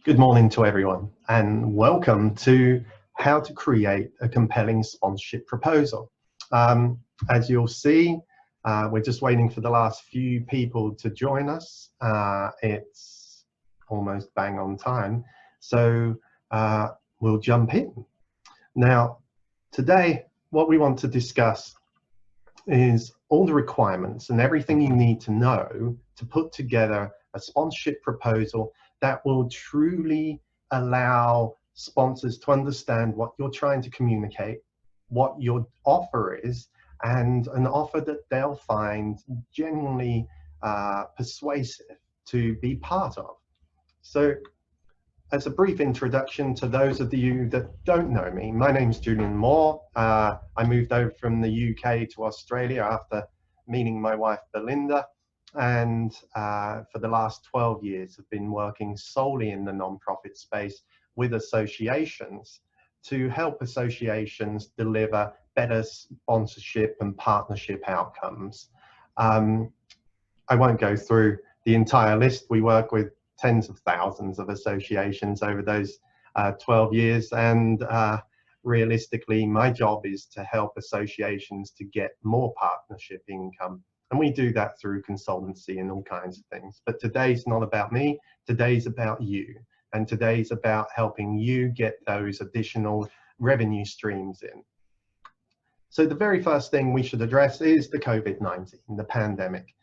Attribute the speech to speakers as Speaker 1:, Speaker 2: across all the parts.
Speaker 1: Good morning to everyone, and welcome to how to create a compelling sponsorship proposal. As you'll see, we're just waiting for the last few people to join us. It's almost bang on time, so we'll jump in. Now, today, what we want to discuss is all the requirements and everything you need to know to put together a sponsorship proposal that will truly allow sponsors to understand what you're trying to communicate, what your offer is, and an offer that they'll find genuinely persuasive to be part of. So, as a brief introduction to those of you that don't know me, my name's Julian Moore. I moved over from the UK to Australia after meeting my wife Belinda, and for the last 12 years have been working solely in the non-profit space with associations to help associations deliver better sponsorship and partnership outcomes. I won't go through the entire list. We work with tens of thousands of associations over those 12 years, and realistically my job is to help associations to get more partnership income, and we do that through consultancy and all kinds of things. But today's not about me, today's about you, and today's about helping you get those additional revenue streams in. So the very first thing we should address is the COVID-19, the pandemic.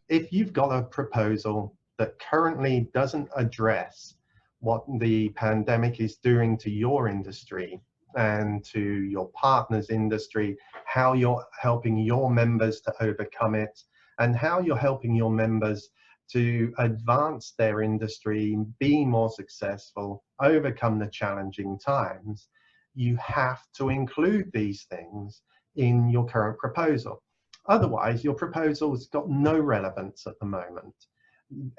Speaker 1: If you've got a proposal that currently doesn't address what the pandemic is doing to your industry and to your partner's industry, how you're helping your members to overcome it, and how you're helping your members to advance their industry, be more successful, overcome the challenging times, you have to include these things in your current proposal. Otherwise, your proposal's got no relevance at the moment.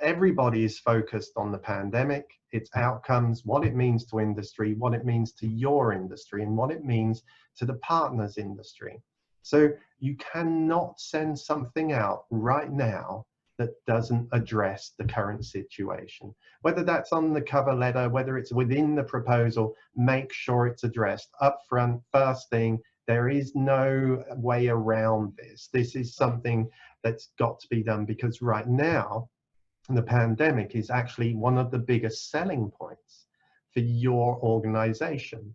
Speaker 1: Everybody is focused on the pandemic, its outcomes, what it means to industry, what it means to your industry, and what it means to the partner's industry. So you cannot send something out right now that doesn't address the current situation. Whether that's on the cover letter, whether it's within the proposal, make sure it's addressed up front, first thing. There is no way around this. This is something that's got to be done, because right now, the pandemic is actually one of the biggest selling points for your organization.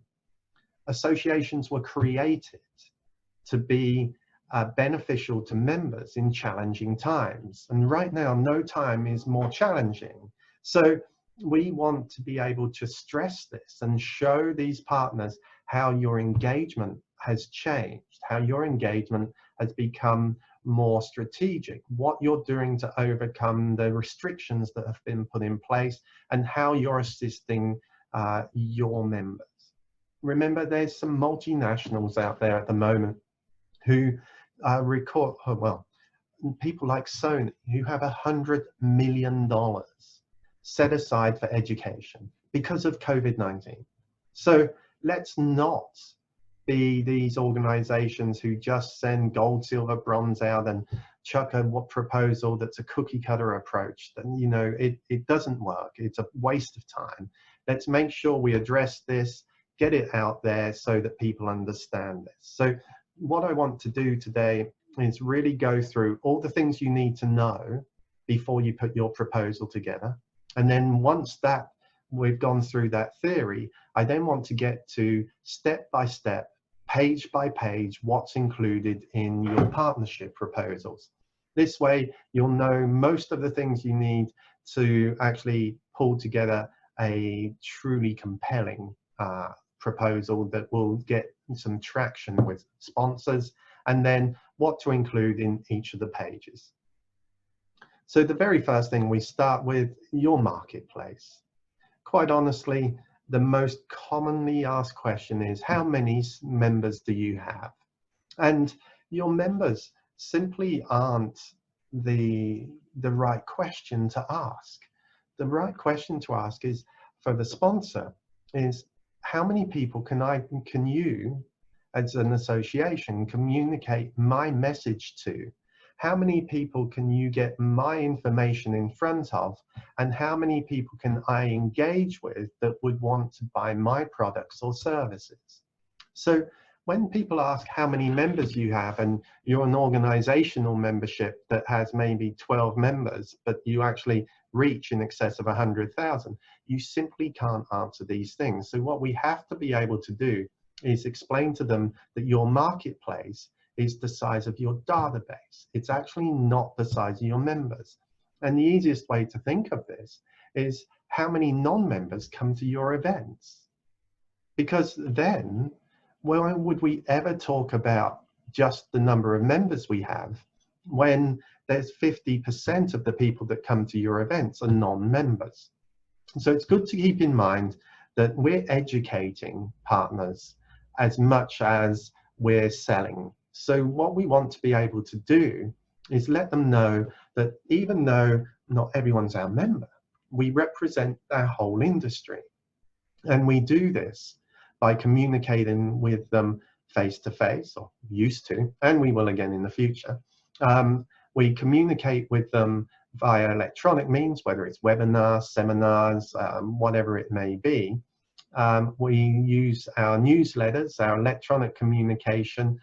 Speaker 1: Associations were created to be beneficial to members in challenging times. And right now, no time is more challenging. So we want to be able to stress this and show these partners how your engagement has changed, how your engagement has become more strategic, what you're doing to overcome the restrictions that have been put in place, and how you're assisting your members. Remember, there's some multinationals out there at the moment who record, well, people like Sony, who have $100 million set aside for education because of COVID-19. So let's not be these organizations who just send gold, silver, bronze out and chuck a proposal that's a cookie cutter approach. Then, you know, it doesn't work. It's a waste of time. Let's make sure we address this, get it out there so that people understand this. So what I want to do today is really go through all the things you need to know before you put your proposal together. And then once that we've gone through that theory, I then want to get to step by step, page by page, what's included in your partnership proposals. This way, you'll know most of the things you need to actually pull together a truly compelling proposal that will get some traction with sponsors, and then what to include in each of the pages. So the very first thing, we start with your marketplace. Quite honestly, the most commonly asked question is, how many members do you have? And your members simply aren't the right question to ask. The right question to ask is, for the sponsor, is how many people can you, as an association, communicate my message to? how many people can you get my information in front of, and how many people can I engage with that would want to buy my products or services? So when people ask how many members you have, and you're an organizational membership that has maybe 12 members, but you actually reach in excess of 100,000, you simply can't answer these things. So what we have to be able to do is explain to them that your marketplace is the size of your database. It's actually not the size of your members. And the easiest way to think of this is how many non-members come to your events. Because then, why would we ever talk about just the number of members we have when there's 50% of the people that come to your events are non-members? So it's good to keep in mind that we're educating partners as much as we're selling. So what we want to be able to do is let them know that even though not everyone's our member, we represent our whole industry. And we do this by communicating with them face-to-face, or used to, and we will again in the future. We communicate with them via electronic means, whether it's webinars, seminars, whatever it may be. We use our newsletters, our electronic communication,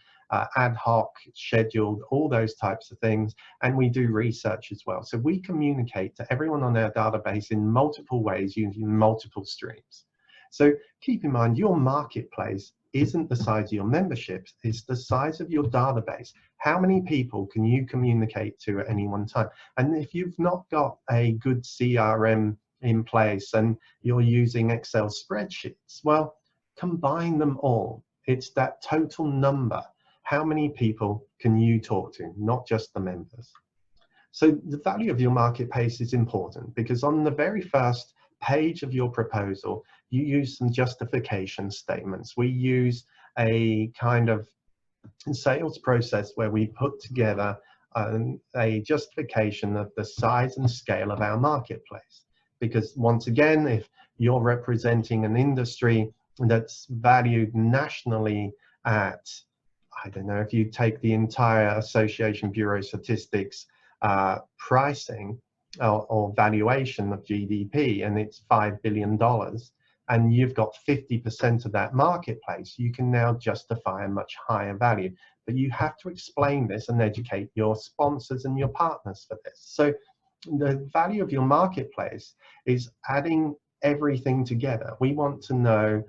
Speaker 1: ad hoc, scheduled, all those types of things, and we do research as well. So we communicate to everyone on our database in multiple ways using multiple streams. So keep in mind, your marketplace isn't the size of your memberships, it's the size of your database. How many people can you communicate to at any one time? And if you've not got a good CRM in place and you're using Excel spreadsheets, well, combine them all. It's that total number. How many people can you talk to, not just the members? So the value of your marketplace is important, because on the very first page of your proposal, you use some justification statements. We use a kind of sales process where we put together a justification of the size and scale of our marketplace. Because once again, if you're representing an industry that's valued nationally at, I don't know, if you take the entire Association Bureau Statistics pricing or valuation of GDP, and it's $5 billion, and you've got 50% of that marketplace, you can now justify a much higher value. But you have to explain this and educate your sponsors and your partners for this. So the value of your marketplace is adding everything together. We want to know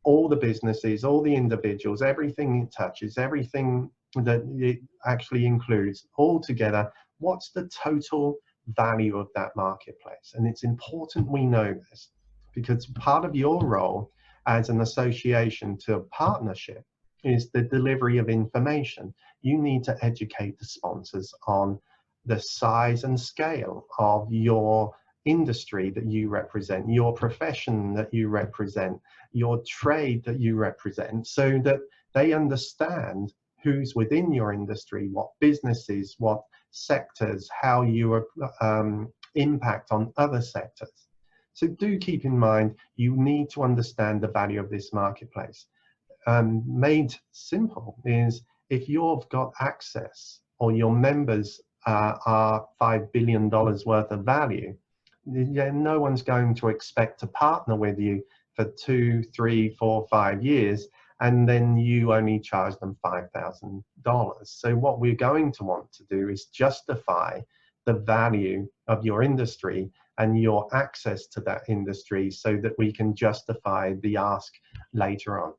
Speaker 1: all the businesses, all the individuals, everything it touches, everything that it actually includes, all together. What's the total value of that marketplace? And it's important we know this, because part of your role as an association to a partnership is the delivery of information. You need to educate the sponsors on the size and scale of your industry that you represent, your profession that you represent, your trade that you represent, so that they understand who's within your industry, what businesses, what sectors, how you impact on other sectors. So do keep in mind, you need to understand the value of this marketplace. Made simple is, if you've got access, or your members are $5 billion worth of value, no one's going to expect to partner with you for 2, 3, 4, 5 years, and then you only charge them $5,000. So what we're going to want to do is justify the value of your industry and your access to that industry, so that we can justify the ask later on.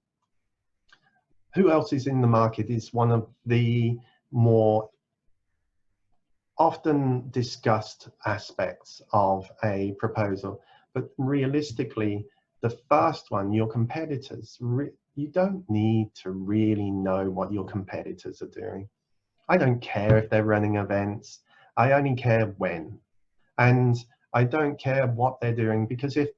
Speaker 1: Who else is in the market is one of the more often discussed aspects of a proposal, but realistically, the first one, your competitors, you don't need to really know what your competitors are doing. I don't care if they're running events, I only care when. And I don't care what they're doing, because if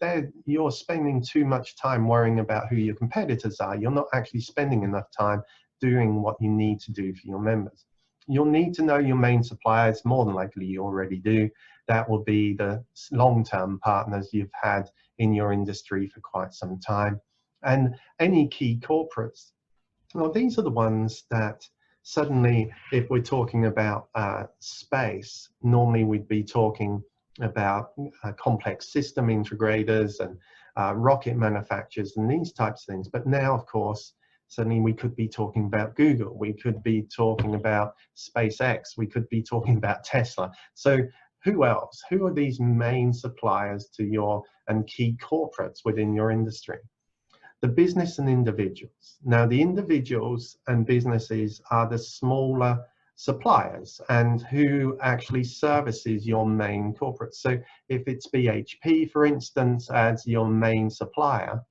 Speaker 1: you're spending too much time worrying about who your competitors are, you're not actually spending enough time doing what you need to do for your members. You'll need to know your main suppliers. More than likely you already do. That will be the long-term partners you've had in your industry for quite some time. And any key corporates, well, these are the ones that Suddenly, if we're talking about space, normally we'd be talking about complex system integrators and rocket manufacturers and these types of things. But now, of course, suddenly we could be talking about Google, we could be talking about SpaceX, we could be talking about Tesla. So who else? Who are these main suppliers to your and key corporates within your industry? The business and individuals. Now, the individuals and businesses are the smaller suppliers and who actually services your main corporate. So if it's BHP, for instance, as your main supplier,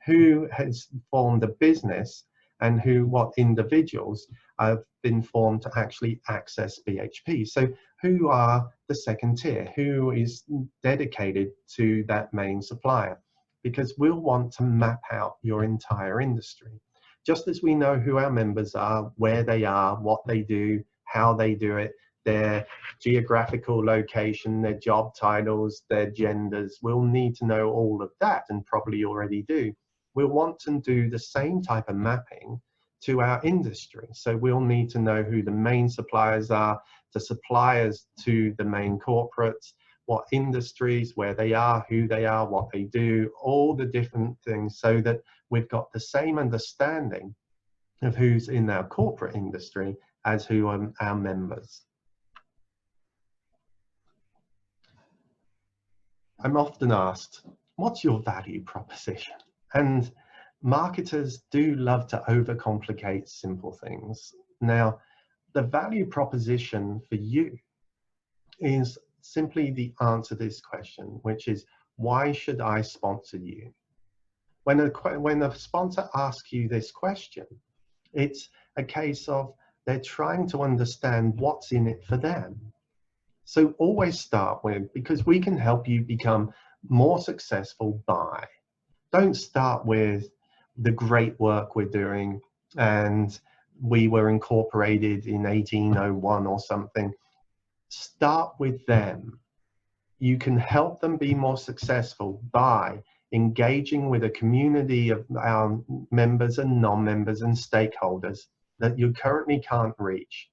Speaker 1: who has formed a business and what individuals have been formed to actually access BHP? So who are the second tier? Who is dedicated to that main supplier? Because we'll want to map out your entire industry. Just as we know who our members are, where they are, what they do, how they do it, their geographical location, their job titles, their genders, we'll need to know all of that, and probably already do. We'll want to do the same type of mapping to our industry. So we'll need to know who the main suppliers are, the suppliers to the main corporates, what industries, where they are, who they are, what they do, all the different things, so that we've got the same understanding of who's in our corporate industry as who are our members. I'm often asked, what's your value proposition? And marketers do love to overcomplicate simple things. Now, the value proposition for you is simply the answer to this question, which is, why should I sponsor you? When a sponsor asks you this question, it's a case of they're trying to understand what's in it for them. So always start with, because we can help you become more successful by. Don't start with the great work we're doing and we were incorporated in 1801 or something. Start with them. You can help them be more successful by engaging with a community of our members and non-members and stakeholders that you currently can't reach.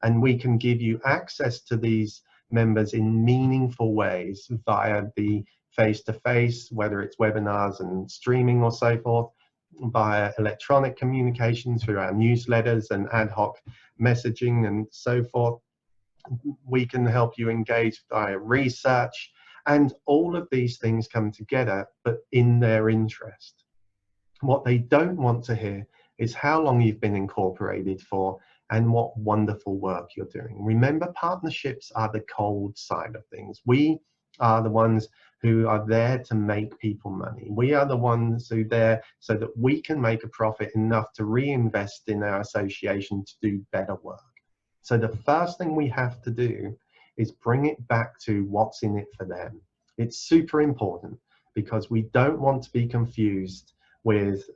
Speaker 1: And we can give you access to these members in meaningful ways via the face-to-face, whether it's webinars and streaming or so forth, via electronic communication through our newsletters and ad hoc messaging and so forth. We can help you engage via research, and all of these things come together, but in their interest. What they don't want to hear is how long you've been incorporated for and what wonderful work you're doing. Remember, partnerships are the cold side of things. We are the ones who are there to make people money. We are the ones who are there so that we can make a profit enough to reinvest in our association to do better work. So the first thing we have to do is bring it back to what's in it for them. It's super important, because we don't want to be confused with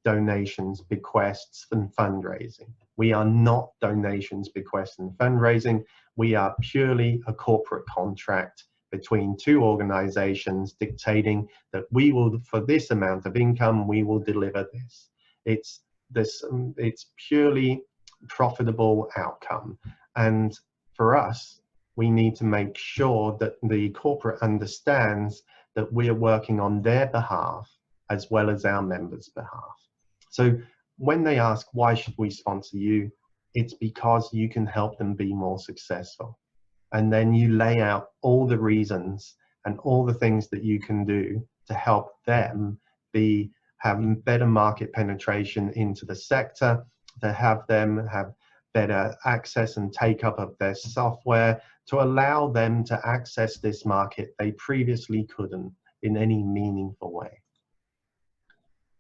Speaker 1: donations, bequests, and fundraising. We are not donations, bequests, and fundraising. We are purely a corporate contract between two organizations dictating that we will, for this amount of income, we will deliver this. It's purely profitable outcome. And for us, we need to make sure that the corporate understands that we are working on their behalf as well as our members' behalf. So when they ask, why should we sponsor you? It's because you can help them be more successful. And then you lay out all the reasons and all the things that you can do to help them be having better market penetration into the sector, to have them have better access and take up of their software, to allow them to access this market they previously couldn't in any meaningful way.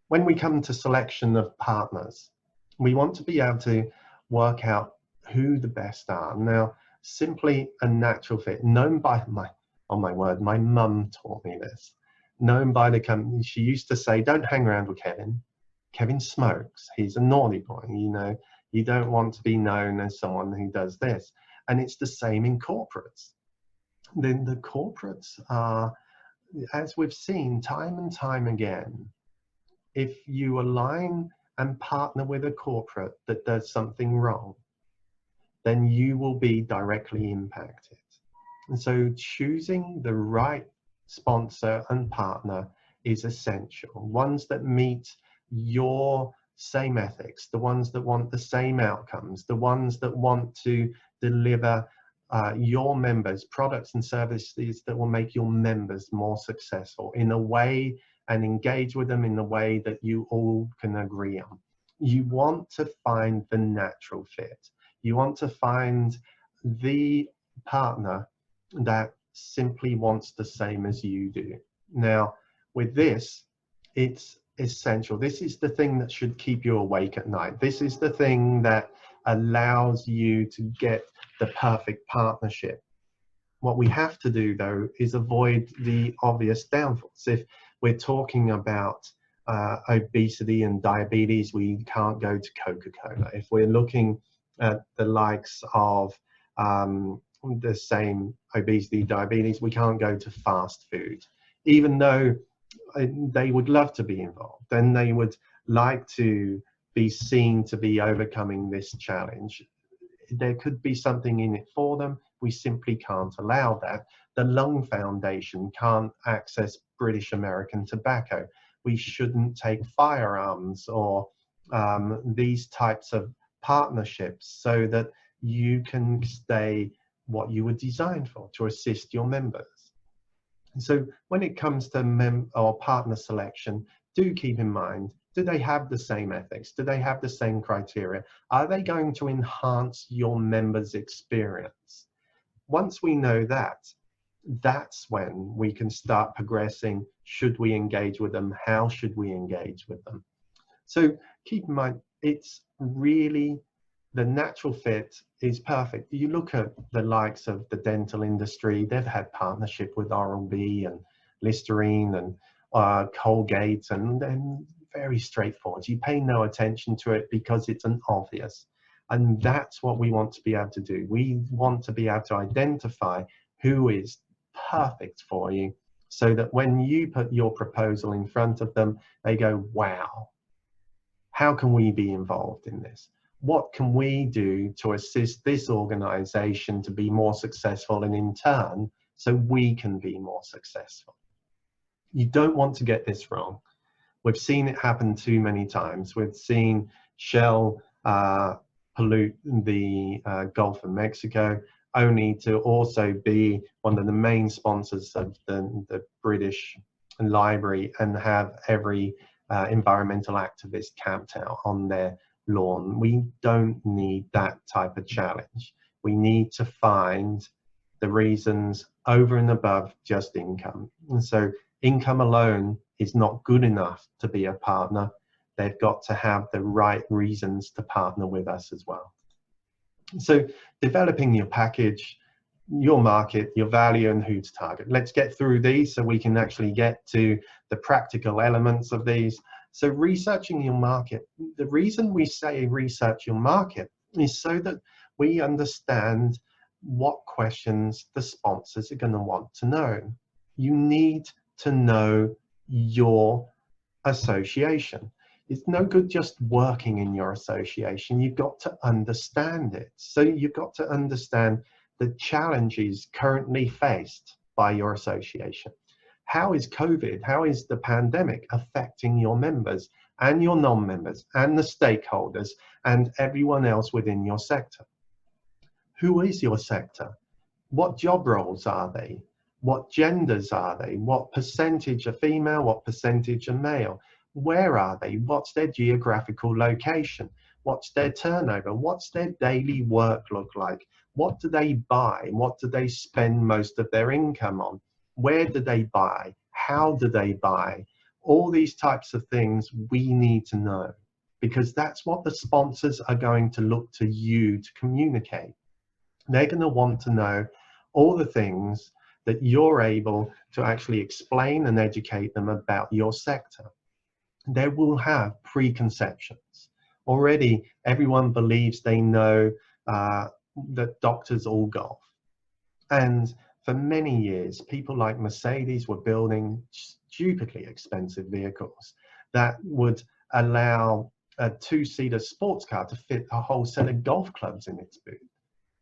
Speaker 1: When we come to selection of partners, we want to be able to work out who the best are. Now, simply a natural fit, known by oh my word, my mum taught me this, known by the company. She used to say, don't hang around with Kevin. Kevin smokes. He's a naughty boy. You know, you don't want to be known as someone who does this. And it's the same in corporates. Then the corporates are, as we've seen time and time again, if you align and partner with a corporate that does something wrong, then you will be directly impacted. And so choosing the right sponsor and partner is essential. Ones that meet your same ethics, the ones that want the same outcomes, the ones that want to deliver your members products and services that will make your members more successful in a way, and engage with them in a way that you all can agree on. You want to find the natural fit. You want to find the partner that simply wants the same as you do. Now, with this, it's essential. This is the thing that should keep you awake at night. This is the thing that allows you to get the perfect partnership. What we have to do, though, is avoid the obvious downfalls. If we're talking about obesity and diabetes, we can't go to Coca-Cola. If we're looking at the likes of the same obesity, diabetes, we can't go to fast food, even though they would love to be involved and they would like to be seen to be overcoming this challenge. There could be something in it for them. We simply can't allow that. The Lung Foundation can't access British American tobacco. We shouldn't take firearms or these types of partnerships, so that you can stay what you were designed for, to assist your members. So when it comes to partner selection, do keep in mind, do they have the same ethics? Do they have the same criteria? Are they going to enhance your members' experience? Once we know that, that's when we can start progressing. Should we engage with them? How should we engage with them? So keep in mind, it's really, the natural fit is perfect. You look at the likes of the dental industry, they've had partnership with Oral-B and Listerine and Colgate, and very straightforward. You pay no attention to it because it's an obvious. And that's what we want to be able to do. We want to be able to identify who is perfect for you, so that when you put your proposal in front of them, they go, wow, how can we be involved in this? What can we do to assist this organization to be more successful, and in turn, so we can be more successful? You don't want to get this wrong. We've seen it happen too many times. We've seen Shell pollute the Gulf of Mexico, only to also be one of the main sponsors of the British Library and have every environmental activist camped out on their lawn. We don't need that type of challenge. We need to find the reasons over and above just income. And so income alone is not good enough to be a partner. They've got to have the right reasons to partner with us as well. So developing your package, your market, your value, and who to target. Let's get through these so we can actually get to the practical elements of these. So researching your market. The reason we say research your market is so that we understand what questions the sponsors are going to want to know. You need to know your association. It's no good just working in your association. You've got to understand it. So you've got to understand the challenges currently faced by your association. How is COVID, how is the pandemic affecting your members and your non-members and the stakeholders and everyone else within your sector? Who is your sector? What job roles are they? What genders are they? What percentage are female? What percentage are male? Where are they? What's their geographical location? What's their turnover? What's their daily work look like? What do they buy? What do they spend most of their income on? Where do they buy? How do they buy? All these types of things we need to know, because that's what the sponsors are going to look to you to communicate. They're going to want to know all the things that you're able to actually explain and educate them about your sector. They will have preconceptions. Already, everyone believes they know that doctors all golf. And for many years, people like Mercedes were building stupidly expensive vehicles that would allow a two-seater sports car to fit a whole set of golf clubs in its boot.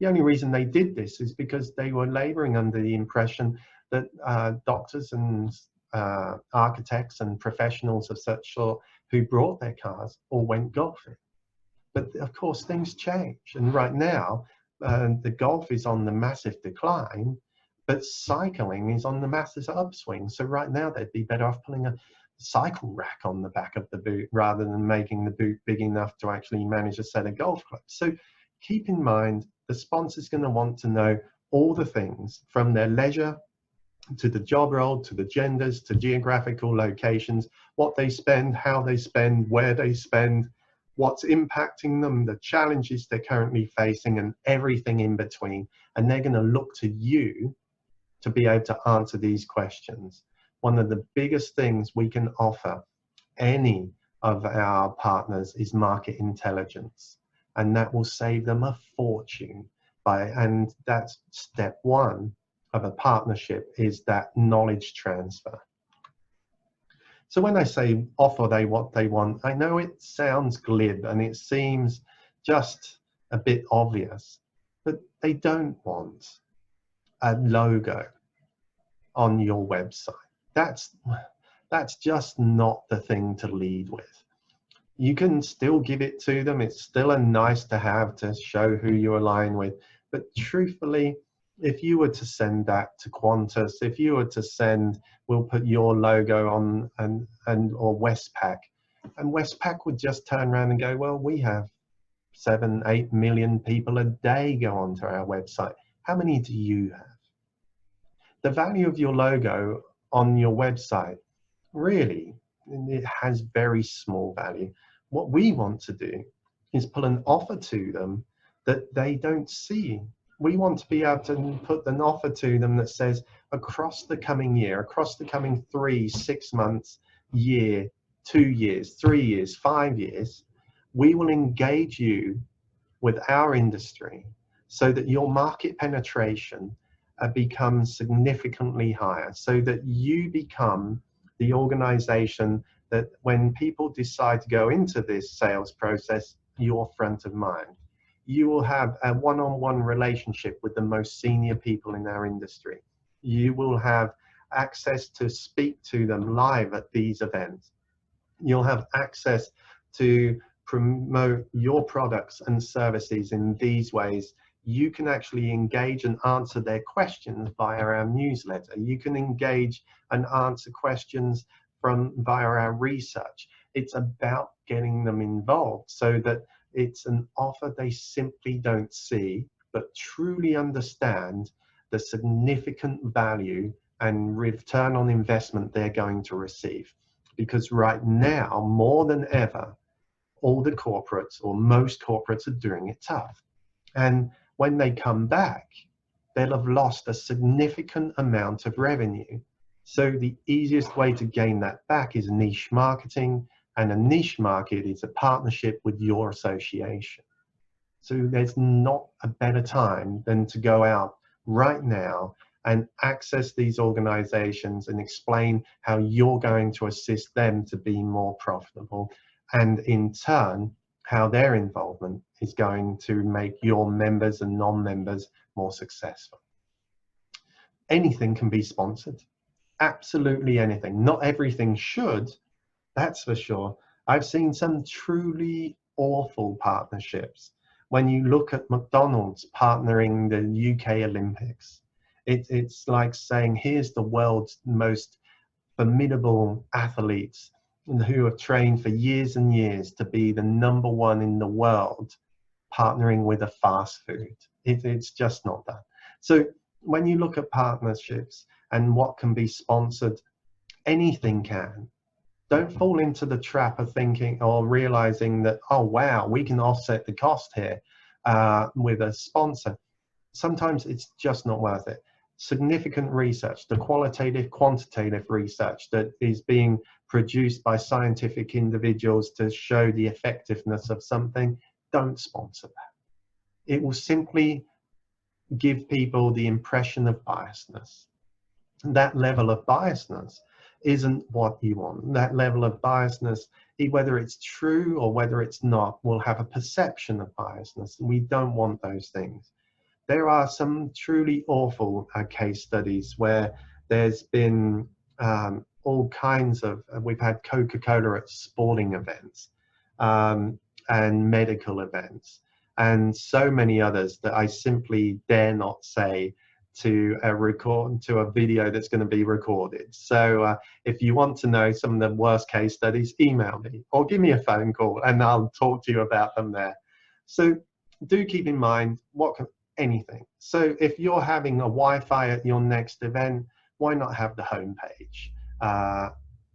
Speaker 1: The only reason they did this is because they were laboring under the impression that doctors and architects and professionals of such sort who brought their cars all went golfing. But of course, things change. And right now, the golf is on the massive decline, but cycling is on the massive upswing. So right now, they'd be better off putting a cycle rack on the back of the boot rather than making the boot big enough to actually manage a set of golf clubs. So keep in mind, the sponsor's going to want to know all the things from their leisure to the job role, to the genders, to geographical locations, what they spend, how they spend, where they spend, what's impacting them, the challenges they're currently facing, and everything in between. And they're going to look to you to be able to answer these questions. One of the biggest things we can offer any of our partners is market intelligence, and that will save them a fortune. And that's step one of a partnership, is that knowledge transfer. So when I say offer they what they want, I know it sounds glib and it seems just a bit obvious, but they don't want a logo on your website. That's just not the thing to lead with. You can still give it to them. It's still a nice to have to show who you align with. But truthfully, if you were to send that to Qantas, if you were to send, we'll put your logo on or Westpac, and Westpac would just turn around and go, well, we have 7-8 million people a day go onto our website. How many do you have? The value of your logo on your website, really, it has very small value. What we want to do is put an offer to them that they don't see. We want to be able to put an offer to them that says, across the coming year, across the coming 3, 6 months, year, 2 years, 3 years, 5 years, we will engage you with our industry so that your market penetration becomes significantly higher, so that you become the organization that when people decide to go into this sales process, you're front of mind. You will have a one-on-one relationship with the most senior people in our industry. You will have access to speak to them live at these events. You'll have access to promote your products and services in these ways. You can actually engage and answer their questions via our newsletter. You can engage and answer questions via our research. It's about getting them involved so that it's an offer they simply don't see, but truly understand the significant value and return on investment they're going to receive. Because right now, more than ever, all the corporates, or most corporates, are doing it tough. And when they come back, they'll have lost a significant amount of revenue. So the easiest way to gain that back is niche marketing, and a niche market is a partnership with your association. So there's not a better time than to go out right now and access these organizations and explain how you're going to assist them to be more profitable, and in turn, how their involvement is going to make your members and non-members more successful. Anything can be sponsored. Absolutely anything. Not everything should, that's for sure. I've seen some truly awful partnerships. When you look at McDonald's partnering the UK Olympics, it's like saying, here's the world's most formidable athletes who have trained for years and years to be the #1 in the world, partnering with a fast food. It's just not that. So when you look at partnerships and what can be sponsored, anything can. Don't fall into the trap of thinking or realizing that, oh wow, we can offset the cost here with a sponsor. Sometimes it's just not worth it. Significant research, the qualitative, quantitative research that is being produced by scientific individuals to show the effectiveness of something, don't sponsor that. It will simply give people the impression of biasness. That level of biasness isn't what you want. That level of biasness, whether it's true or whether it's not, will have a perception of biasness. We don't want those things. There are some truly awful case studies where there's been all kinds of, we've had Coca-Cola at sporting events and medical events, and so many others that I simply dare not say to a video that's going to be recorded. So if you want to know some of the worst case studies, email me or give me a phone call and I'll talk to you about them there. So do keep in mind anything. So if you're having a Wi-Fi at your next event, why not have the homepage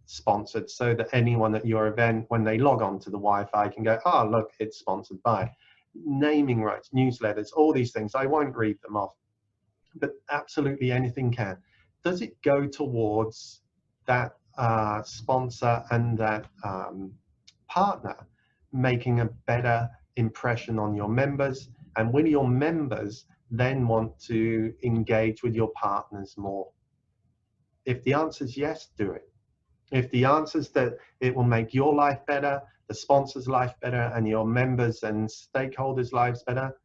Speaker 1: sponsored, so that anyone at your event, when they log on to the Wi-Fi, can go, oh, look, it's sponsored by. Naming rights, newsletters, all these things. I won't read them off, but absolutely anything can. Does it go towards that sponsor and that partner making a better impression on your members? And will your members then want to engage with your partners more? If the answer is yes, do it. If the answer is that it will make your life better, the sponsor's life better, and your members and stakeholders' lives better,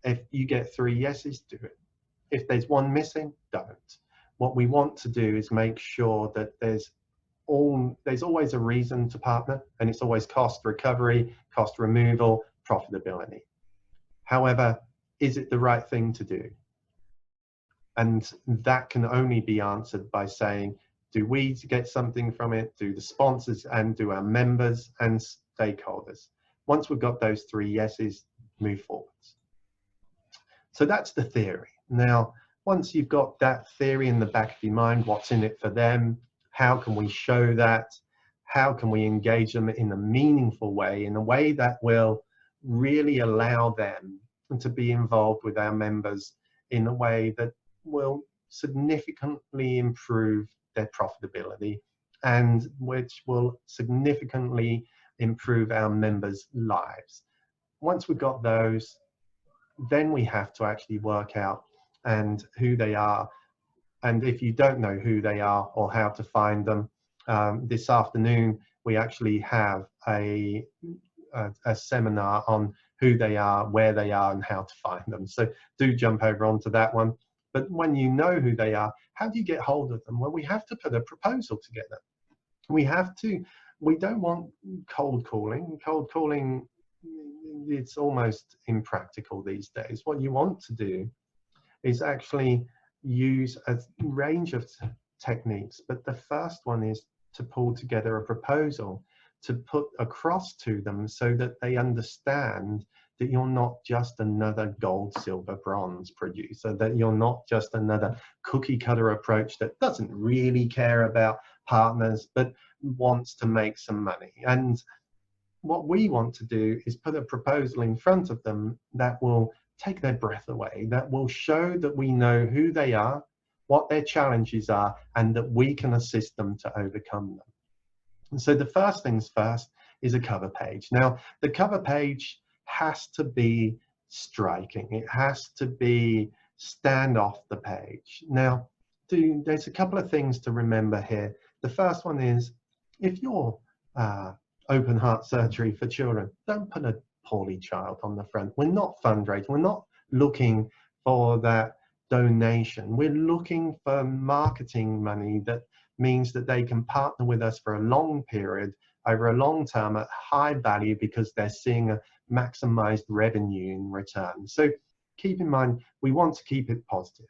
Speaker 1: if you get 3 yeses, do it. If there's one missing, don't. What we want to do is make sure that there's always a reason to partner, and it's always cost recovery, cost removal, profitability. However, is it the right thing to do? And that can only be answered by saying, do we get something from it? Do the sponsors and do our members and stakeholders? Once we've got those 3 yeses, move forwards. So that's the theory. Now, once you've got that theory in the back of your mind, what's in it for them? How can we show that? How can we engage them in a meaningful way, in a way that will really allow them to be involved with our members in a way that will significantly improve their profitability and which will significantly improve our members' lives? Once we've got those, then we have to actually work out and who they are. And if you don't know who they are or how to find them, this afternoon we actually have a seminar on who they are, where they are, and how to find them. So do jump over onto that one. But when you know who they are, how do you get hold of them? Well, we have to put a proposal together. We don't want cold calling. Cold calling, it's almost impractical these days. What you want to do is actually use a range of techniques. But the first one is to pull together a proposal to put across to them so that they understand that you're not just another gold, silver, bronze producer, that you're not just another cookie cutter approach that doesn't really care about partners, but wants to make some money. And what we want to do is put a proposal in front of them that will take their breath away, that will show that we know who they are, what their challenges are, and that we can assist them to overcome them. And so the first things first is a cover page. Now, the cover page has to be striking. It has to be stand off the page. Now, there's a couple of things to remember here. The first one is, if you're open heart surgery for children, don't put a poorly child on the front. We're not fundraising. We're not looking for that donation. We're looking for marketing money that means that they can partner with us for a long period, over a long term at high value, because they're seeing a maximized revenue in return. So keep in mind, we want to keep it positive.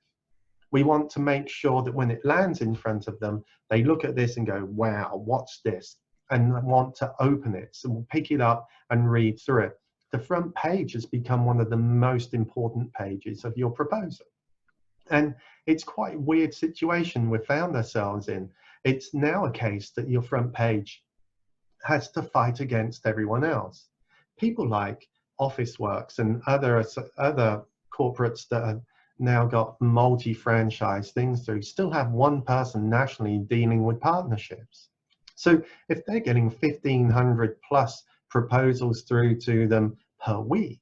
Speaker 1: We want to make sure that when it lands in front of them, they look at this and go, wow, what's this? And want to open it. So we'll pick it up and read through it. The front page has become one of the most important pages of your proposal. And it's quite a weird situation we've found ourselves in. It's now a case that your front page has to fight against everyone else. People like Officeworks and other corporates that have now got multi-franchise things through still have one person nationally dealing with partnerships. So if they're getting 1,500 plus proposals through to them per week,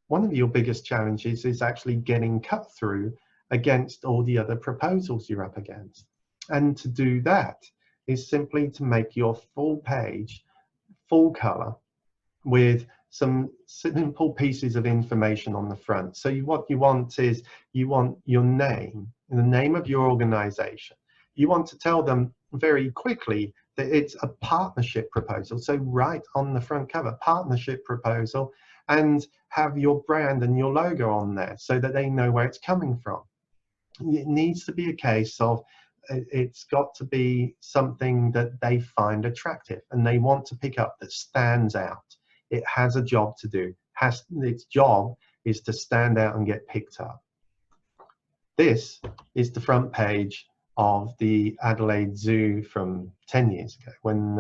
Speaker 1: one of your biggest challenges is actually getting cut through against all the other proposals you're up against. And to do that is simply to make your full page full color with some simple pieces of information on the front. So what you want is, you want your name, the name of your organization. You want to tell them very quickly that it's a partnership proposal. So right on the front cover, partnership proposal, and have your brand and your logo on there so that they know where it's coming from. It needs to be a case of, it's got to be something that they find attractive and they want to pick up, that stands out. It has a job to do. Its job is to stand out and get picked up. This is the front page of the Adelaide Zoo from 10 years ago, when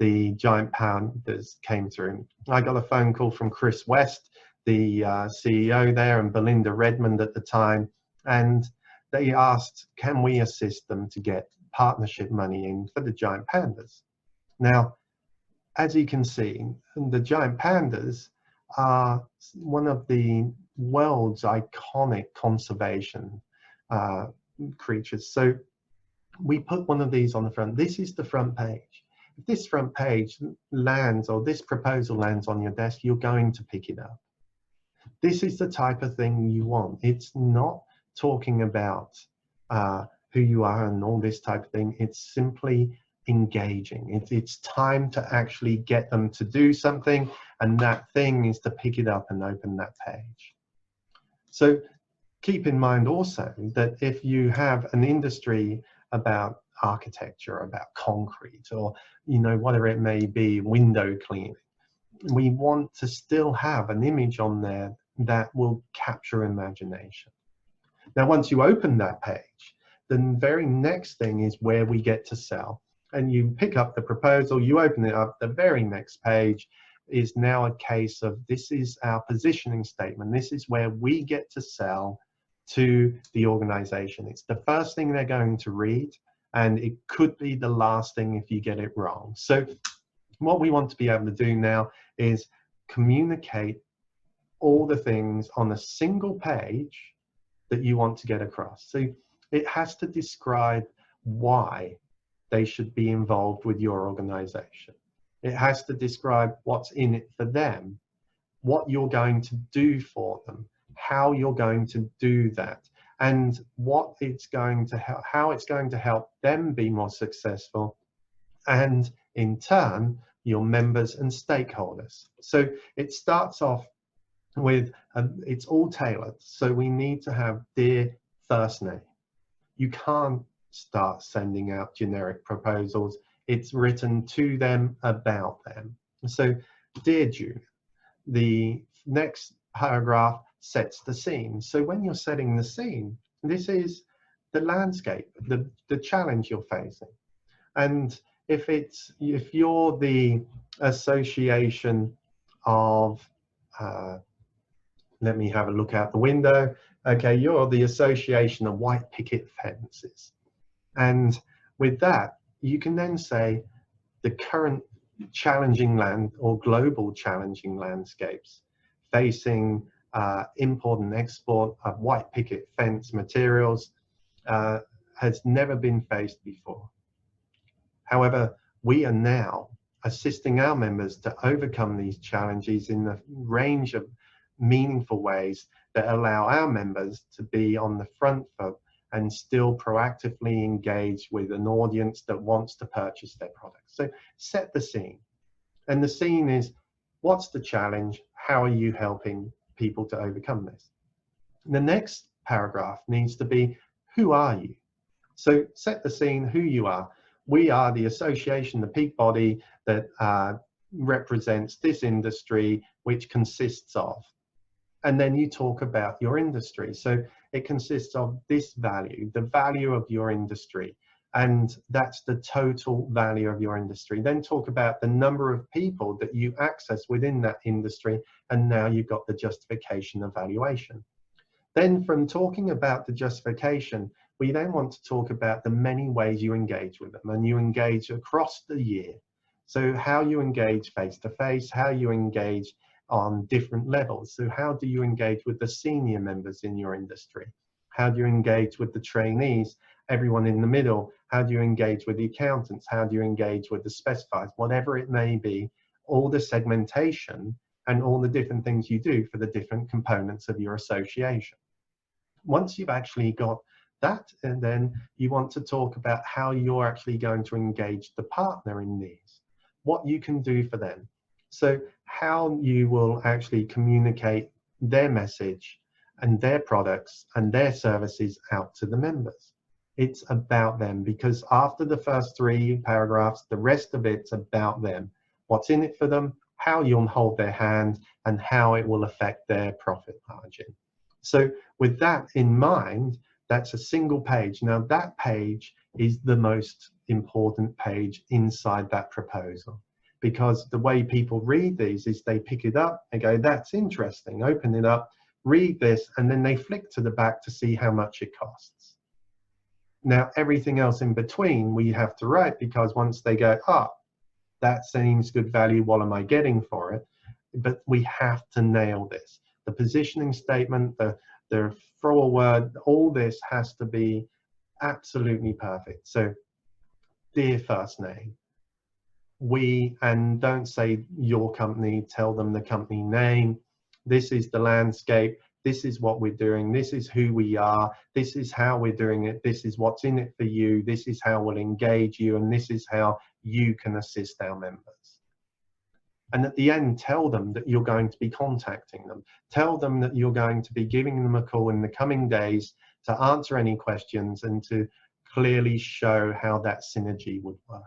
Speaker 1: the giant pandas came through. I got a phone call from Chris West, the CEO there, and Belinda Redmond at the time, and they asked, can we assist them to get partnership money in for the giant pandas? Now, as you can see, the giant pandas are one of the world's iconic conservation creatures. So we put one of these on the front. This is the front page. If this front page lands, or this proposal lands on your desk, you're going to pick it up. This is the type of thing you want. It's not talking about who you are and all this type of thing. It's simply engaging. It's time to actually get them to do something, and that thing is to pick it up and open that page. So keep in mind also that if you have an industry about architecture, about concrete, or whatever it may be, window cleaning, we want to still have an image on there that will capture imagination. Now, once you open that page, the very next thing is where we get to sell. And you pick up the proposal, you open it up, the very next page is now a case of, this is our positioning statement. This is where we get to sell to the organization. It's the first thing they're going to read, and it could be the last thing if you get it wrong. So what we want to be able to do now is communicate all the things on a single page that you want to get across. So it has to describe why they should be involved with your organization. It has to describe what's in it for them, what you're going to do for them, how you're going to do that, and what it's going to help, how it's going to help them be more successful, and in turn, your members and stakeholders. So it starts off with, it's all tailored. So we need to have dear first name. You can't start sending out generic proposals. It's written to them, about them. So, dear June, the next paragraph sets the scene. So when you're setting the scene, this is the landscape, the challenge you're facing. And if you're the association of, let me have a look out the window. Okay, you're the association of white picket fences. And with that, you can then say the current challenging land or global challenging landscapes facing import and export of white picket fence materials has never been faced before. However, we are now assisting our members to overcome these challenges in a range of meaningful ways that allow our members to be on the front foot and still proactively engage with an audience that wants to purchase their products. So set the scene. And the scene is, what's the challenge? How are you helping people to overcome this? The next paragraph needs to be, who are you? So set the scene, who you are. We are the association, the peak body that represents this industry, which consists of. And then you talk about your industry. So it consists of this value, the value of your industry, and that's the total value of your industry. Then talk about the number of people that you access within that industry, and now you've got the justification evaluation. Then from talking about the justification, we then want to talk about the many ways you engage with them, and you engage across the year. So how you engage face-to-face, how you engage on different levels. So how do you engage with the senior members in your industry? How do you engage with the trainees, everyone in the middle? How do you engage with the accountants? How do you engage with the specifiers? Whatever it may be, all the segmentation and all the different things you do for the different components of your association. Once you've actually got that, and then you want to talk about how you're actually going to engage the partner in these, what you can do for them. So how you will actually communicate their message and their products and their services out to the members. It's about them, because after the first 3 paragraphs, the rest of it's about them. What's in it for them, how you'll hold their hand, and how it will affect their profit margin. So with that in mind, that's a single page. Now that page is the most important page inside that proposal, because the way people read these is they pick it up and go, that's interesting, open it up, read this, and then they flick to the back to see how much it costs. Now everything else in between we have to write, because once they go, oh, that seems good value, what am I getting for it? But we have to nail this. The positioning statement, the forward, all this has to be absolutely perfect. So, dear first name, we, and don't say your company, tell them the company name. This is the landscape. This is what we're doing. This is who we are. This is how we're doing it. This is what's in it for you. This is how we'll engage you. And this is how you can assist our members. And at the end, tell them that you're going to be contacting them. Tell them that you're going to be giving them a call in the coming days to answer any questions and to clearly show how that synergy would work.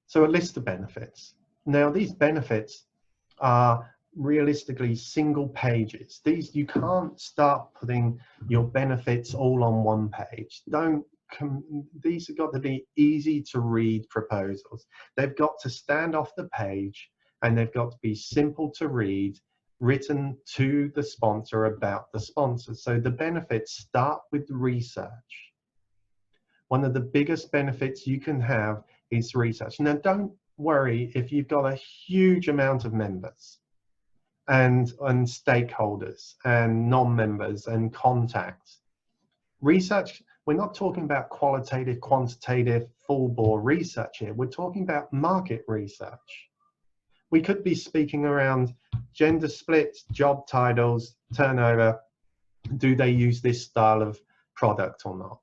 Speaker 1: So a list of benefits. Now these benefits are realistically single pages. These, you can't start putting your benefits all on one page. These have got to be easy to read proposals. They've got to stand off the page, and they've got to be simple to read, written to the sponsor about the sponsor. So the benefits start with research. One of the biggest benefits you can have is research. Now don't worry if you've got a huge amount of members and stakeholders and non-members and contacts. Research, we're not talking about qualitative, quantitative, full-bore research here. We're talking about market research. We could be speaking around gender splits, job titles, turnover. Do they use this style of product or not?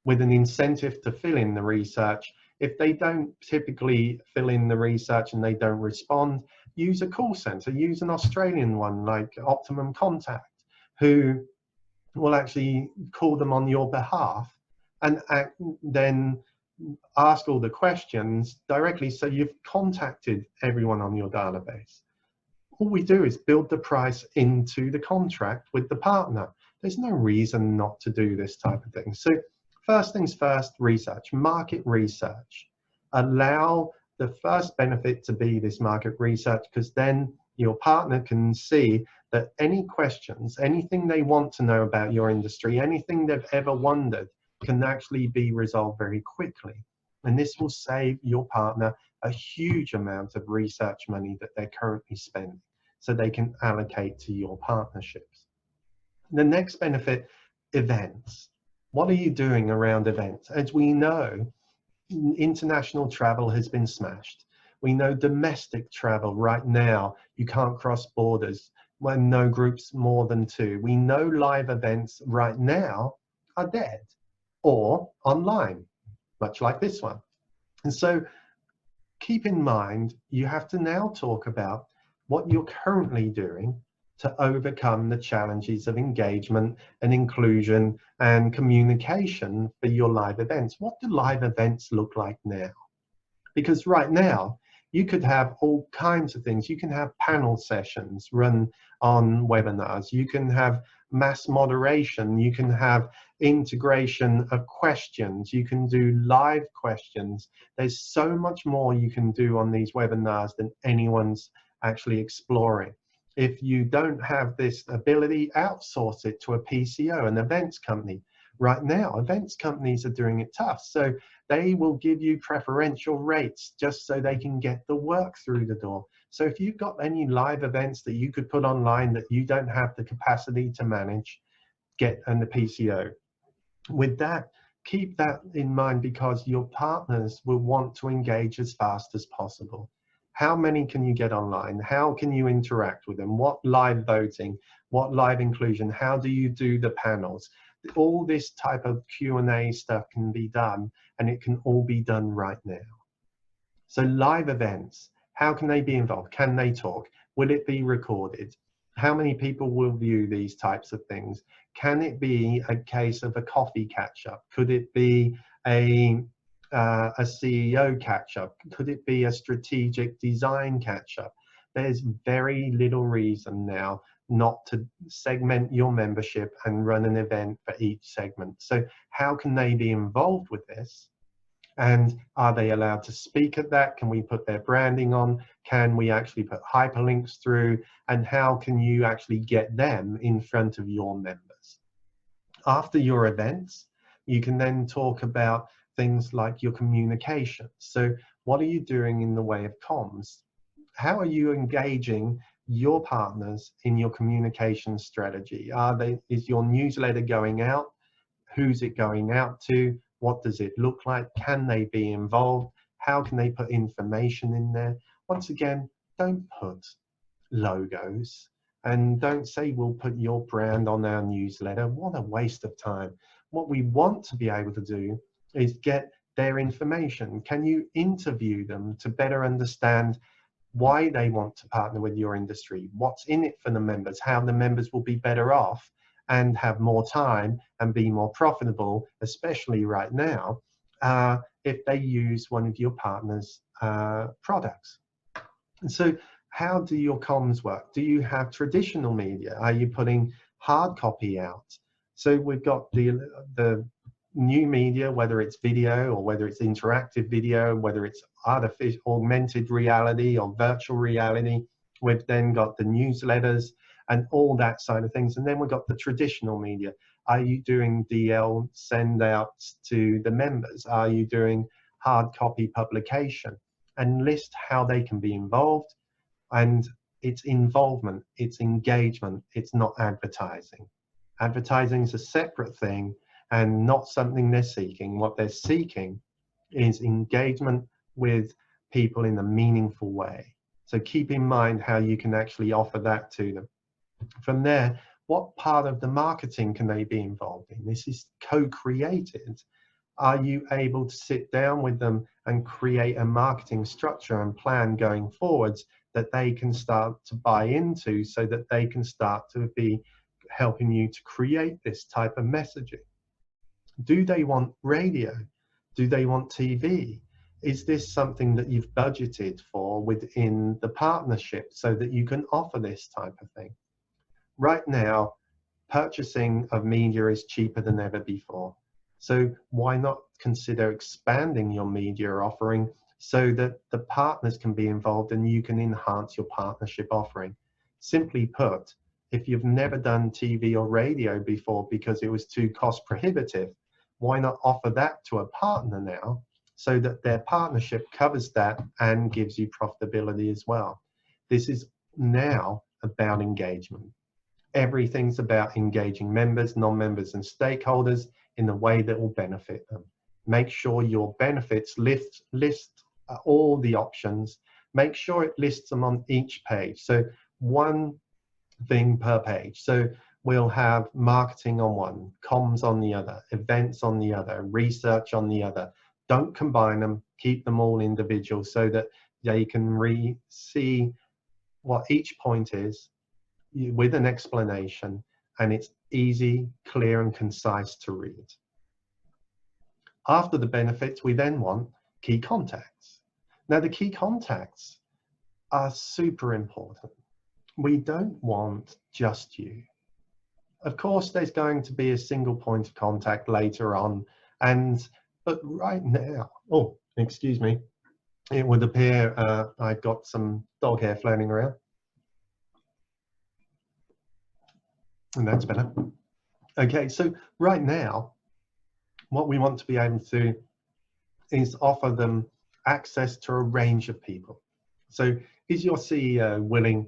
Speaker 1: With an incentive to fill in the research. If they don't typically fill in the research and they don't respond, use a call center, use an Australian one like Optimum Contact, who will actually call them on your behalf and then ask all the questions directly, so you've contacted everyone on your database. All we do is build the price into the contract with the partner. There's no reason not to do this type of thing. So first things first, research, market research. Allow the first benefit to be this market research, because then your partner can see that any questions, anything they want to know about your industry, anything they've ever wondered, can actually be resolved very quickly. And this will save your partner a huge amount of research money that they're currently spending, so they can allocate to your partnerships. The next benefit, events. What are you doing around events? As we know, international travel has been smashed. We know domestic travel right now, you can't cross borders when no groups more than 2. We know live events right now are dead or online, much like this one. And so keep in mind, you have to now talk about what you're currently doing to overcome the challenges of engagement and inclusion and communication for your live events. What do live events look like now? Because right now, you could have all kinds of things. You can have panel sessions run on webinars. You can have mass moderation. You can have integration of questions. You can do live questions. There's so much more you can do on these webinars than anyone's actually exploring. If you don't have this ability, outsource it to a PCO, an events company. Right now, events companies are doing it tough. So they will give you preferential rates just so they can get the work through the door. So if you've got any live events that you could put online that you don't have the capacity to manage, get on the PCO. With that, keep that in mind, because your partners will want to engage as fast as possible. How many can you get online? How can you interact with them? What live voting? What live inclusion? How do you do the panels? All this type of Q&A stuff can be done, and it can all be done right now. So live events, how can they be involved? Can they talk? Will it be recorded? How many people will view these types of things? Can it be a case of a coffee catch-up? Could it be a CEO catch-up? Could it be a strategic design catch-up? There's very little reason now not to segment your membership and run an event for each segment. So how can they be involved with this? And are they allowed to speak at that? Can we put their branding on? Can we actually put hyperlinks through? And how can you actually get them in front of your members? After your events, you can then talk about things like your communication. So what are you doing in the way of comms? How are you engaging your partners in your communication strategy? Is your newsletter going out? Who's it going out to? What does it look like? Can they be involved? How can they put information in there? Once again, don't put logos, and don't say we'll put your brand on our newsletter. What a waste of time. What we want to be able to do is get their information. Can you interview them to better understand why they want to partner with your industry, what's in it for the members, how the members will be better off and have more time and be more profitable, especially right now, if they use one of your partners' products. And so how do your comms work? Do you have traditional media? Are you putting hard copy out? So we've got the new media, whether it's video or whether it's interactive video, whether it's artificial augmented reality or virtual reality. We've then got the newsletters and all that side of things. And then we've got the traditional media. Are you doing DL send outs to the members? Are you doing hard copy publication? And list how they can be involved. And it's involvement, it's engagement, it's not advertising. Advertising is a separate thing and not something they're seeking. What they're seeking is engagement with people in a meaningful way. So keep in mind how you can actually offer that to them. From there, what part of the marketing can they be involved in? This is co-created. Are you able to sit down with them and create a marketing structure and plan going forwards that they can start to buy into, so that they can start to be helping you to create this type of messaging? Do they want radio? Do they want TV? Is this something that you've budgeted for within the partnership so that you can offer this type of thing? Right now, purchasing of media is cheaper than ever before. So why not consider expanding your media offering so that the partners can be involved and you can enhance your partnership offering? Simply put, if you've never done TV or radio before because it was too cost prohibitive, why not offer that to a partner now so that their partnership covers that and gives you profitability as well? This is now about engagement. Everything's about engaging members, non-members, and stakeholders in a way that will benefit them. Make sure your benefits list all the options. Make sure it lists them on each page. So one thing per page. So we'll have marketing on one, comms on the other, events on the other, research on the other. Don't combine them, keep them all individual so that they can see what each point is with an explanation, and it's easy, clear, and concise to read. After the benefits, we then want key contacts. Now, the key contacts are super important. We don't want just you. Of course, there's going to be a single point of contact later on, but right now, oh, excuse me, it would appear I've got some dog hair floating around. And that's better. Okay, so right now, what we want to be able to do is offer them access to a range of people. So is your CEO willing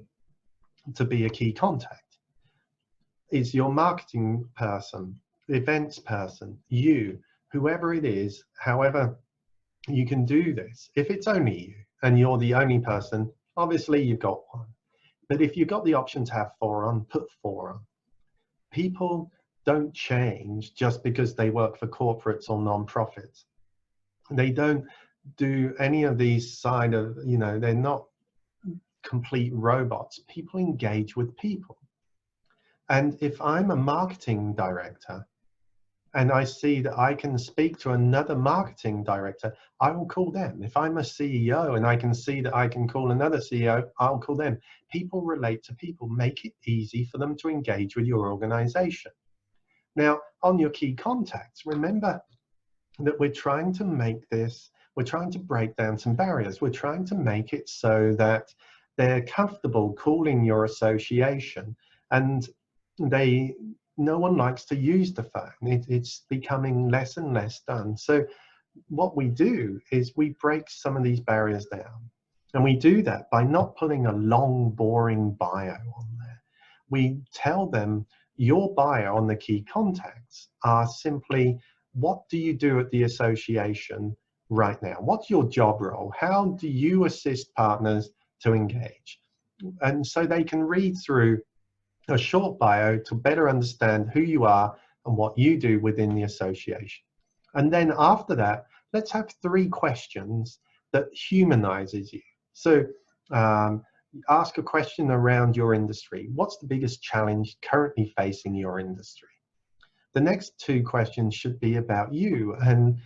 Speaker 1: to be a key contact? Is your marketing person, events person, you, whoever it is, however you can do this, if it's only you, and you're the only person, obviously you've got one. But if you've got the option to have 4 on, put 4 on. People don't change just because they work for corporates or non-profits. They don't do any of these side of, they're not complete robots. People engage with people. And if I'm a marketing director and I see that I can speak to another marketing director, I will call them. If I'm a CEO and I can see that I can call another CEO, I'll call them. People relate to people. Make it easy for them to engage with your organization. Now, on your key contacts, remember that we're trying to make this, we're trying to break down some barriers. We're trying to make it so that they're comfortable calling your association, and no one likes to use the phone. It's becoming less and less done. So what we do is we break some of these barriers down. And we do that by not putting a long, boring bio on there. We tell them your bio on the key contacts are simply, what do you do at the association right now? What's your job role? How do you assist partners to engage? And so they can read through a short bio to better understand who you are and what you do within the association. And then after that, let's have 3 questions that humanizes you. So ask a question around your industry. What's the biggest challenge currently facing your industry? The next 2 questions should be about you, and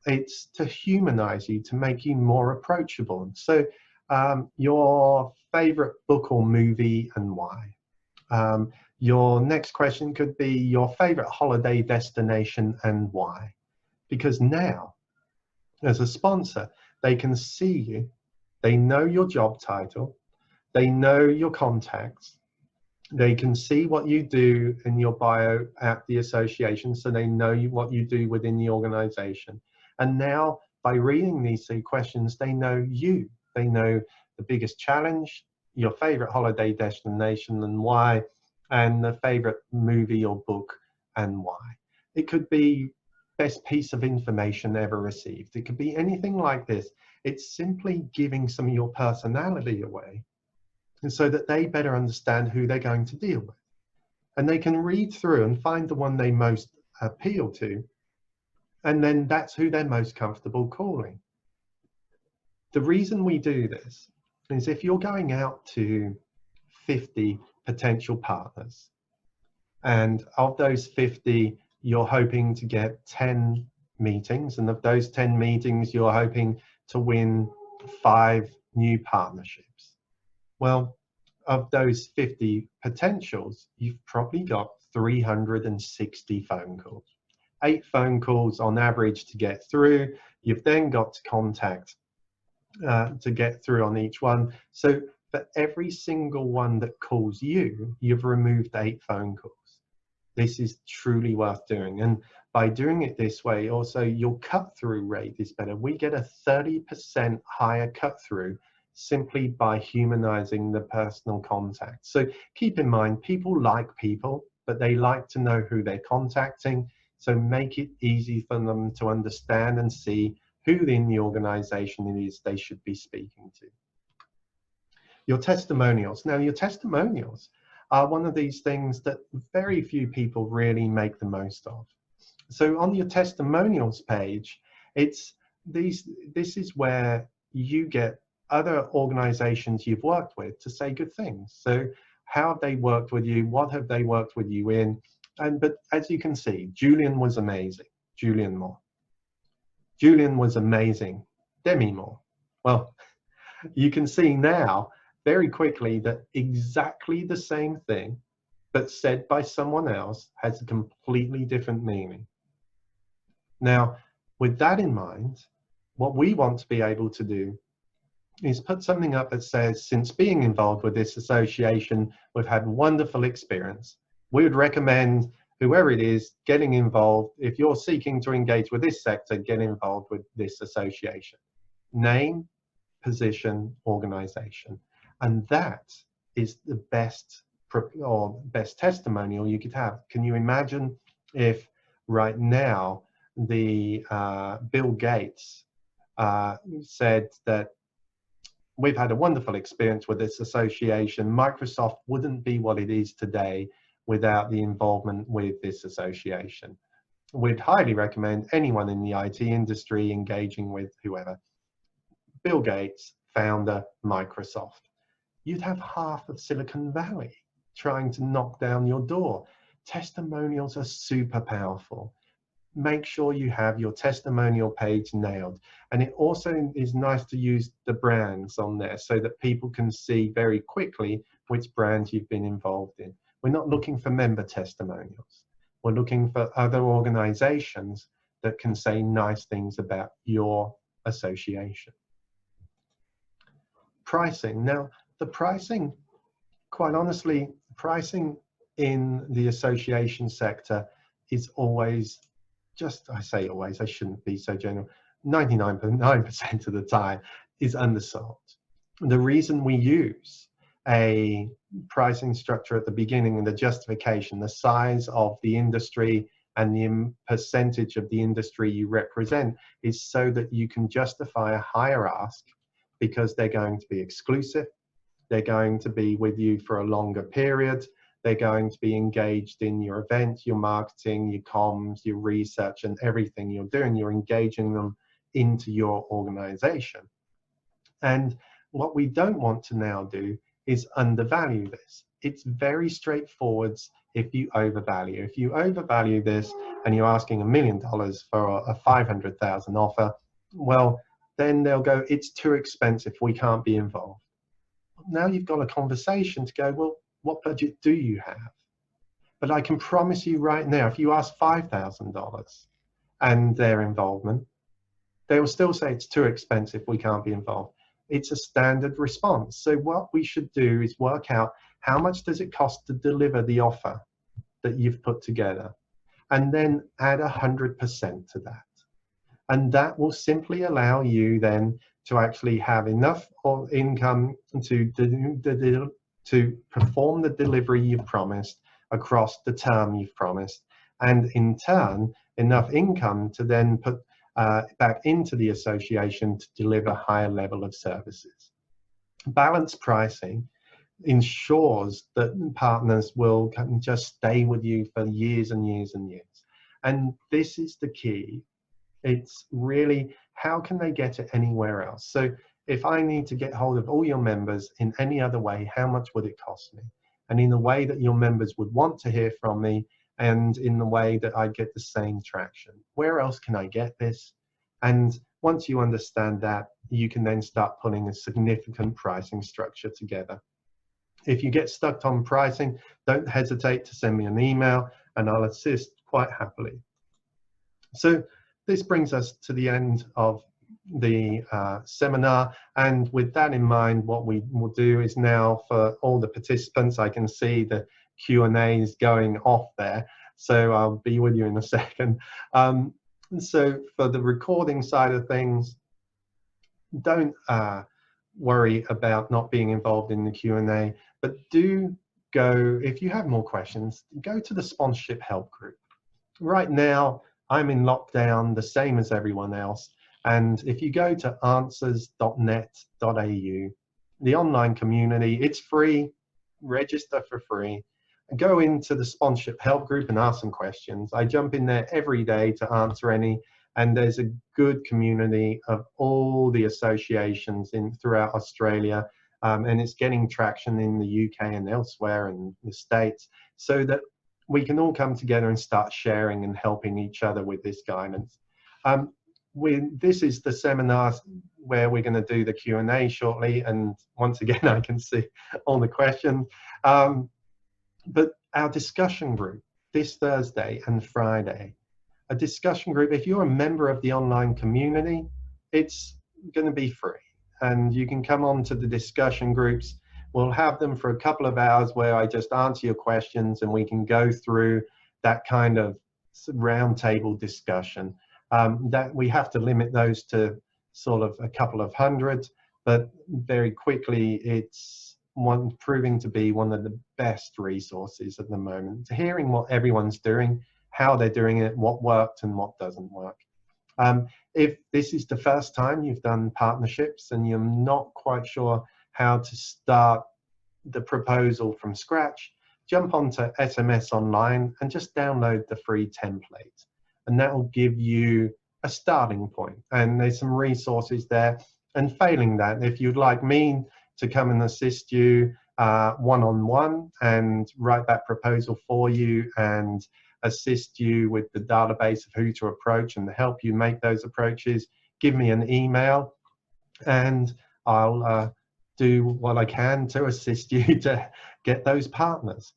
Speaker 1: it's to humanize you, to make you more approachable. So your favorite book or movie and why? Your next question could be your favorite holiday destination and why? Because now, as a sponsor, they can see you, they know your job title, they know your contacts, they can see what you do in your bio at the association, so they know what you do within the organization. And now, by reading these 3 questions, they know you. They know the biggest challenge, your favorite holiday destination and why, and the favorite movie or book and why. It could be best piece of information ever received. It could be anything like this. It's simply giving some of your personality away, and so that they better understand who they're going to deal with. And they can read through and find the one they most appeal to, and then that's who they're most comfortable calling. The reason we do this is if you're going out to 50 potential partners, and of those 50, you're hoping to get 10 meetings, and of those 10 meetings, you're hoping to win 5 new partnerships. Well, of those 50 potentials, you've probably got 360 phone calls. 8 phone calls on average to get through. You've then got to contact to get through on each one. So for every single one that calls you, you've removed 8 phone calls. This is truly worth doing. And by doing it this way, also your cut-through rate is better. We get a 30% higher cut-through simply by humanizing the personal contact. So keep in mind, people like people, but they like to know who they're contacting. So make it easy for them to understand and see who in the organization it is they should be speaking to. Your testimonials. Now, your testimonials are one of these things that very few people really make the most of. So on your testimonials page, this is where you get other organizations you've worked with to say good things. So how have they worked with you? What have they worked with you in? But as you can see, Julian was amazing. Julian Moore. Julian was amazing. Demi Moore. Well, you can see now very quickly that exactly the same thing, but said by someone else, has a completely different meaning. Now, with that in mind, what we want to be able to do is put something up that says, since being involved with this association, we've had wonderful experience. We would recommend whoever it is getting involved. If you're seeking to engage with this sector, get involved with this association. Name, position, organization. And that is the best testimonial you could have. Can you imagine if right now the Bill Gates said that we've had a wonderful experience with this association. Microsoft wouldn't be what it is today without the involvement with this association. We'd highly recommend anyone in the IT industry engaging with whoever. Bill Gates, founder, Microsoft. You'd have half of Silicon Valley trying to knock down your door. Testimonials are super powerful. Make sure you have your testimonial page nailed. And it also is nice to use the brands on there so that people can see very quickly which brand you've been involved in. We're not looking for member testimonials. We're looking for other organizations that can say nice things about your association. Pricing. Now, the pricing, quite honestly, pricing in the association sector is always, just, I say always, I shouldn't be so general, 99.9% of the time is undersold. The reason we use a pricing structure at the beginning and the justification, the size of the industry and the percentage of the industry you represent, is so that you can justify a higher ask because they're going to be exclusive, they're going to be with you for a longer period, they're going to be engaged in your events, your marketing, your comms, your research, and everything you're doing. You're engaging them into your organization. And what we don't want to now do is undervalue this. It's very straightforward if you overvalue. If you overvalue this and you're asking $1 million for a 500,000 offer, well, then they'll go, it's too expensive, we can't be involved. Now you've got a conversation to go, well, what budget do you have? But I can promise you right now, if you ask $5,000 and their involvement, they will still say it's too expensive, we can't be involved. It's a standard response. So what we should do is work out how much does it cost to deliver the offer that you've put together, and then add 100% to that. And that will simply allow you then to actually have enough income to perform the delivery you've promised across the term you've promised, and in turn, enough income to then put back into the association to deliver a higher level of services. Balanced pricing ensures that partners will just stay with you for years and years and years. And this is the key. It's really, how can they get it anywhere else? So if I need to get hold of all your members in any other way, how much would it cost me? And in the way that your members would want to hear from me, and in the way that I get the same traction. Where else can I get this? And once you understand that, you can then start putting a significant pricing structure together. If you get stuck on pricing, don't hesitate to send me an email and I'll assist quite happily. So this brings us to the end of the seminar, and with that in mind, what we will do is now, for all the participants, I can see the Q&A is going off there, so I'll be with you in a second. So for the recording side of things, don't worry about not being involved in the Q&A, but do go, if you have more questions, go to the sponsorship help group. Right now, I'm in lockdown, the same as everyone else. And if you go to answers.net.au, the online community, it's free, register for free, and go into the sponsorship help group and ask some questions. I jump in there every day to answer any, and there's a good community of all the associations throughout Australia, and it's getting traction in the UK and elsewhere in the States, so that we can all come together and start sharing and helping each other with this guidance. This is the seminar where we're going to do the Q&A shortly, and once again I can see all the questions. But our discussion group this Thursday and Friday, a discussion group, if you're a member of the online community, it's going to be free, and you can come on to the discussion groups. We'll have them for a couple of hours where I just answer your questions and we can go through that kind of roundtable discussion. That we have to limit those to sort of a couple of hundred, but very quickly it's proving to be one of the best resources at the moment, hearing what everyone's doing, how they're doing it, what worked and what doesn't work. If this is the first time you've done partnerships and you're not quite sure how to start the proposal from scratch, jump onto SMS Online and just download the free template. And that will give you a starting point. And there's some resources there. And failing that, if you'd like me to come and assist you one-on-one and write that proposal for you and assist you with the database of who to approach and help you make those approaches, give me an email and I'll do what I can to assist you to get those partners.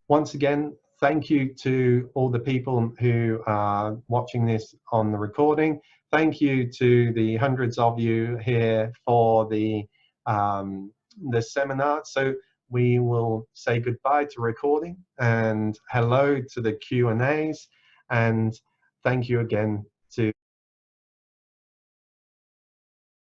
Speaker 1: Once again, thank you to all the people who are watching this on the recording. Thank you to the hundreds of you here for the seminar. So we will say goodbye to recording and hello to the Q&As, and thank you again to